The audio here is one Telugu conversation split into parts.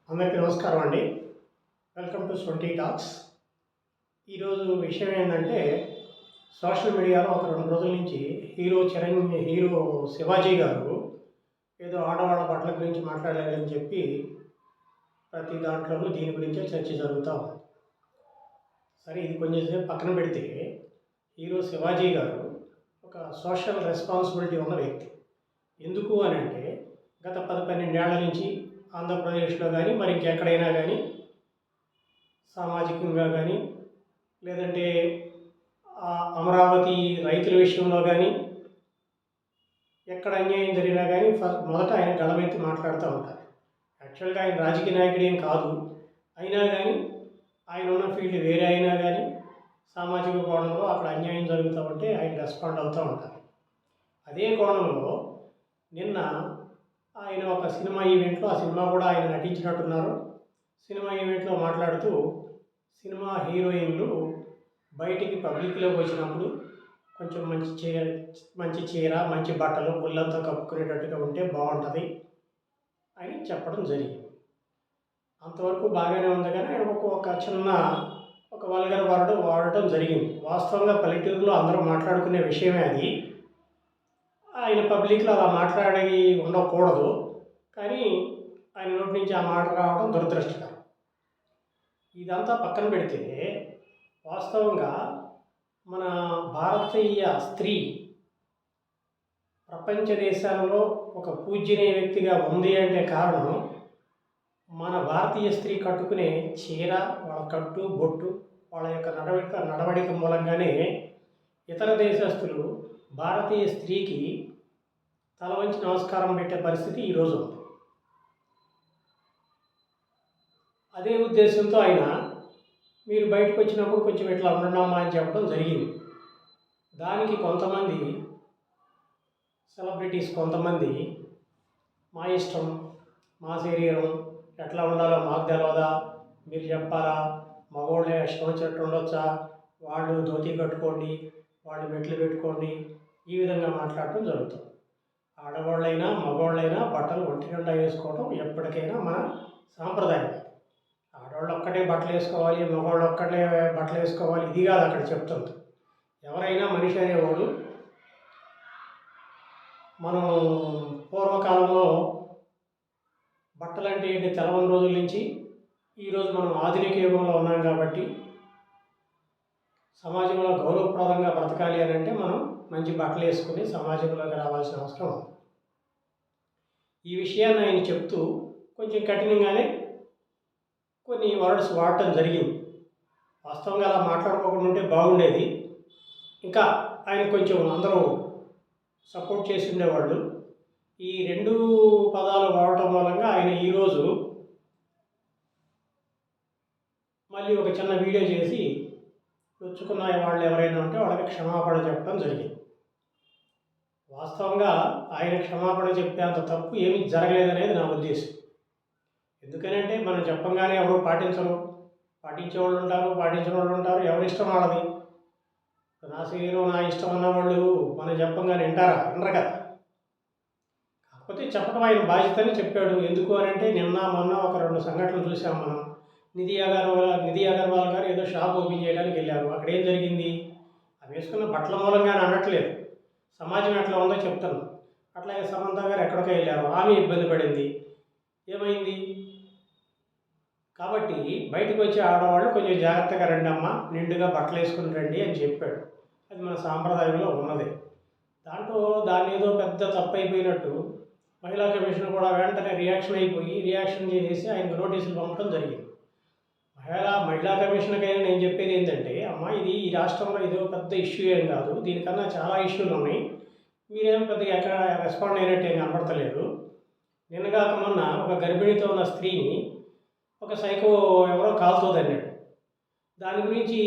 అందరికీ నమస్కారం అండి. Welcome to 20 talks. ఈరోజు విషయం ఏంటంటే, సోషల్ మీడియాలో ఒక 2 రోజుల నుంచి హీరో శివాజీ గారు ఏదో ఆడవాళ్ళ బట్టల గురించి మాట్లాడారని చెప్పి ప్రతి దాంట్లోనూ దీని గురించే చర్చ జరుగుతా ఉంది. సరే, ఇది కొంచెం సేపు పక్కన పెడితే, హీరో శివాజీ గారు ఒక సోషల్ రెస్పాన్సిబిలిటీ ఉన్న వ్యక్తి. ఎందుకు అనంటే, గత 10-12 ఏళ్ల నుంచి ఆంధ్రప్రదేశ్‌లో గానీ, మరి ఇంకెక్కడైనా గానీ, సామాజికంగా గానీ, లేదంటే అమరావతి రైతుల విషయంలో గానీ, ఎక్కడ అన్యాయం జరిగినా గానీ మొదట ఆయన గళమెత్తి మాట్లాడుతూ ఉంటారు. యాక్చువల్‌గా ఆయన రాజకీయ నాయకుడేం కాదు. అయినా గానీ, ఆయన ఉన్న ఫీల్డ్ వేరే అయినా గానీ, సామాజిక కోణంలో అక్కడ అన్యాయం జరుగుతూ ఉంటే ఆయన రెస్పాండ్ అవుతూ ఉంటారు. అదే కోణంలో నిన్న ఆయన ఒక సినిమా ఈవెంట్‌లో, ఆ సినిమా కూడా ఆయన నటించినట్టున్నారు. సినిమా ఈవెంట్‌లో మాట్లాడుతూ, సినిమా హీరోయిన్‌లు బయటికి పబ్లిక్‌లోకి వచ్చినప్పుడు కొంచెం మంచి చీర, మంచి బట్టలు, ఒళ్ళంతా కప్పుకునేటట్టుగా ఉంటే బాగుంటుంది అని చెప్పడం జరిగింది. అంతవరకు బాగానే ఉంది కానీ ఆయన ఒక చిన్న వల్గర్ వర్డ్ వాడటం జరిగింది. వాస్తవంగా పల్లెటూరులో అందరూ మాట్లాడుకునే విషయమే అది. ఆయన పబ్లిక్‌లో అలా మాట్లాడి ఉండకూడదు. కానీ ఆయన నోటి నుంచి ఆ మాట రావడం దురదృష్టకరం. ఇదంతా పక్కన పెడితే, వాస్తవంగా మన భారతీయ స్త్రీ ప్రపంచ దేశాలలో ఒక పూజ్యనీయ వ్యక్తిగా ఉంది అంటే కారణం, మన భారతీయ స్త్రీ కట్టుకునే చీర, వాళ్ళ కట్టు, బొట్టు, వాళ్ళ యొక్క నడవడిక మూలంగానే ఇతర దేశస్తులు భారతీయ స్త్రీకి తల వంచి నమస్కారం పెట్టే పరిస్థితి ఈరోజు ఉంది. అదే ఉద్దేశంతో ఆయన, మీరు బయటకు వచ్చినప్పుడు కొంచెం ఇట్లా ఉండమ్మా అని చెప్పడం జరిగింది. దానికి కొంతమంది సెలబ్రిటీస్ కొంతమంది, మా ఇష్టం, మా శరీరం, ఎట్లా ఉండాలో మాకు తెలవదా, మీరు చెప్పాలా, మగవాళ్ళే ఇష్టం వచ్చినట్టు ఉండొచ్చా, వాళ్ళు ధోతి కట్టుకోండి, వాళ్ళు మెట్లు పెట్టుకోండి, ఈ విధంగా మాట్లాడటం జరుగుతుంది. ఆడవాళ్ళైనా మగవాళ్ళైనా బట్టలు ఒంటి నిండా వేసుకోవడం ఎప్పటికైనా మన సాంప్రదాయం. ఆడవాళ్ళు ఒక్కటే బట్టలు వేసుకోవాలి, మగవాళ్ళు ఒక్కటే బట్టలు వేసుకోవాలి, ఇది కాదు అక్కడ చెప్తుంది. ఎవరైనా మనిషి అనేవాడు, మనం పూర్వకాలంలో బట్టలు అంటే ఏంటి తెలవని రోజుల నుంచి ఈరోజు మనం ఆధునిక యుగంలో ఉన్నాం కాబట్టి, సమాజంలో గౌరవప్రదంగా బ్రతకాలి అని అంటే మనం మంచి బట్టలు వేసుకుని సమాజంలోకి రావాల్సిన అవసరం ఉంది. ఈ విషయాన్ని ఆయన చెప్తూ కొంచెం కఠినంగానే కొన్ని వర్డ్స్ వాడటం జరిగింది. వాస్తవంగా అలా మాట్లాడుకోకుండా ఉంటే బాగుండేది. ఇంకా ఆయన కొంచెం అందరూ సపోర్ట్ చేసి ఉండేవాళ్ళు. ఈ 2 పదాలు వాడటం మూలంగా ఆయన ఈరోజు మళ్ళీ ఒక చిన్న వీడియో చేసి, నొచ్చుకున్న వాళ్ళు ఎవరైనా ఉంటే వాళ్ళకి క్షమాపణ చెప్పడం జరిగింది. వాస్తవంగా ఆయన క్షమాపణ చెప్పేంత తప్పు ఏమీ జరగలేదనేది నా ఉద్దేశం. ఎందుకనంటే మనం చెప్పంగానే ఎవరు పాటించరు. పాటించేవాళ్ళు ఉంటారు, పాటించిన వాళ్ళు ఉంటారు. ఎవరి ఇష్టం వాళ్ళది. నా శరీరం నా ఇష్టం అన్నవాళ్ళు మనం చెప్పంగానే వినరు కదా. కాకపోతే చెప్పడం ఆయన బాధ్యతని చెప్పాడు. ఎందుకు అనంటే, నిన్న మొన్న ఒక 2 సంఘటనలు చూసాం మనం. నిధి అగర్వాల్ గారు ఏదో షాప్ ఓపెన్ చేయడానికి వెళ్ళారు. అక్కడ ఏం జరిగింది? అవి వేసుకున్న బట్టల మూలంగానే అనట్లేదు, సమాజం ఎట్లా ఉందో చెప్తున్నాం. అట్లాగే సమంత గారు ఎక్కడికో వెళ్ళారు, ఆమె ఇబ్బంది పడింది. ఏమైంది? కాబట్టి బయటకు వచ్చే ఆడవాళ్ళు కొంచెం జాగ్రత్తగా రండి అమ్మ, నిండుగా బట్టలు వేసుకుని రండి అని చెప్పాడు. అది మన సాంప్రదాయంలో ఉన్నదే. దాన్ని ఏదో పెద్ద తప్పు అయిపోయినట్టు మహిళా కమిషన్ కూడా వెంటనే రియాక్షన్ చేసేసి ఆయనకు నోటీసులు పంపడం జరిగింది. మహిళా కమిషన్కైనా నేను చెప్పేది ఏంటంటే, అమ్మ, ఇది ఈ రాష్ట్రంలో ఇదో పెద్ద ఇష్యూ ఏం కాదు, దీనికన్నా చాలా ఇష్యూలు ఉన్నాయి. మీరేం పెద్దగా ఎక్కడ రెస్పాండ్ అయినట్టు ఏం కనపడతలేదు. నిన్నగాక మొన్న ఒక గర్భిణితో ఉన్న స్త్రీని ఒక సైకో ఎవరో కాల్తోంది అన్నాడు. దాని గురించి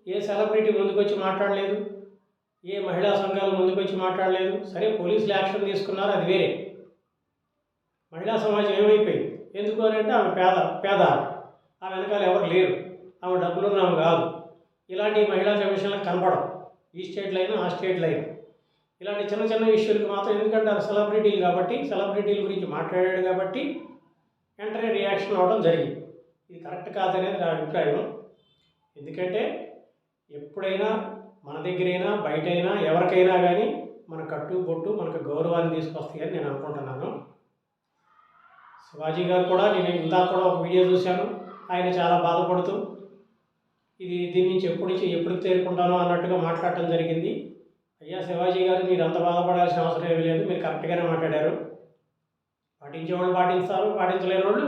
ఏ సెలబ్రిటీ ముందుకొచ్చి మాట్లాడలేదు, ఏ మహిళా సంఘాలు ముందుకొచ్చి మాట్లాడలేదు. సరే, పోలీసులు యాక్షన్ తీసుకున్నారు, అది వేరే. మహిళా సమాజం ఏమైపోయింది? ఎందుకు అని అంటే, ఆమె పేద ఆమె వెనకాల ఎవరు లేరు, ఆమె డబ్బులున్నాము కాదు. ఇలాంటి మహిళా కమిషన్లకు కనపడవు, ఈ స్టేట్లో అయినా ఆ స్టేట్లో అయినా. ఇలాంటి చిన్న చిన్న ఇష్యూలకు మాత్రం, ఎందుకంటే అది సెలబ్రిటీలు కాబట్టి, సెలబ్రిటీల గురించి మాట్లాడాడు కాబట్టి వెంటనే రియాక్షన్ అవ్వడం జరిగింది. ఇది కరెక్ట్ కాదనేది నా అభిప్రాయం. ఎందుకంటే ఎప్పుడైనా మన దగ్గరైనా బయటైనా ఎవరికైనా కానీ మన కట్టు బొట్టు మనకు గౌరవాన్ని తీసుకొస్తాయని నేను అనుకుంటున్నాను. శివాజీ గారు కూడా నేను ఇందాక కూడా ఒక వీడియో చూశాను. ఆయన చాలా బాధపడుతూ దీని నుంచి ఎప్పుడు తేరుకుంటానో అన్నట్టుగా మాట్లాడటం జరిగింది. అయ్యా శివాజీ గారు, మీరు అంత బాధపడాల్సిన అవసరం ఏమీ లేదు, మీరు కరెక్ట్గానే మాట్లాడారు. పాటించేవాళ్ళు పాటిస్తారు, పాటించలేని వాళ్ళు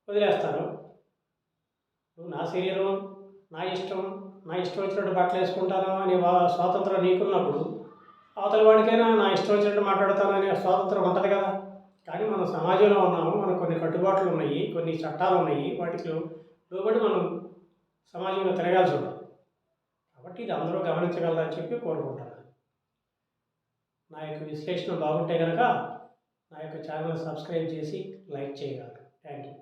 వదిలేస్తారు. నా శరీరం, నా ఇష్టం వచ్చినట్టు బట్టలు వేసుకుంటాను అనే స్వాతంత్రం నీకున్నప్పుడు అవతల వాడికైనా నా ఇష్టం వచ్చినట్టు మాట్లాడతాను అనే స్వాతంత్రం ఉంటుంది కదా. కానీ మనం సమాజంలో ఉన్నాము, మనకు కొన్ని కట్టుబాట్లు ఉన్నాయి, కొన్ని చట్టాలు ఉన్నాయి, వాటికి లోబడి మనం సమాజంలో తిరగాల్సి ఉంటుంది. కాబట్టి ఇది అందరూ గమనించగలరని చెప్పి కోరుకుంటున్నాను. నా యొక్క విశ్లేషణ బాగుంటే కనుక నా యొక్క ఛానల్ సబ్స్క్రైబ్ చేసి లైక్ చేయగలరు. Thank you.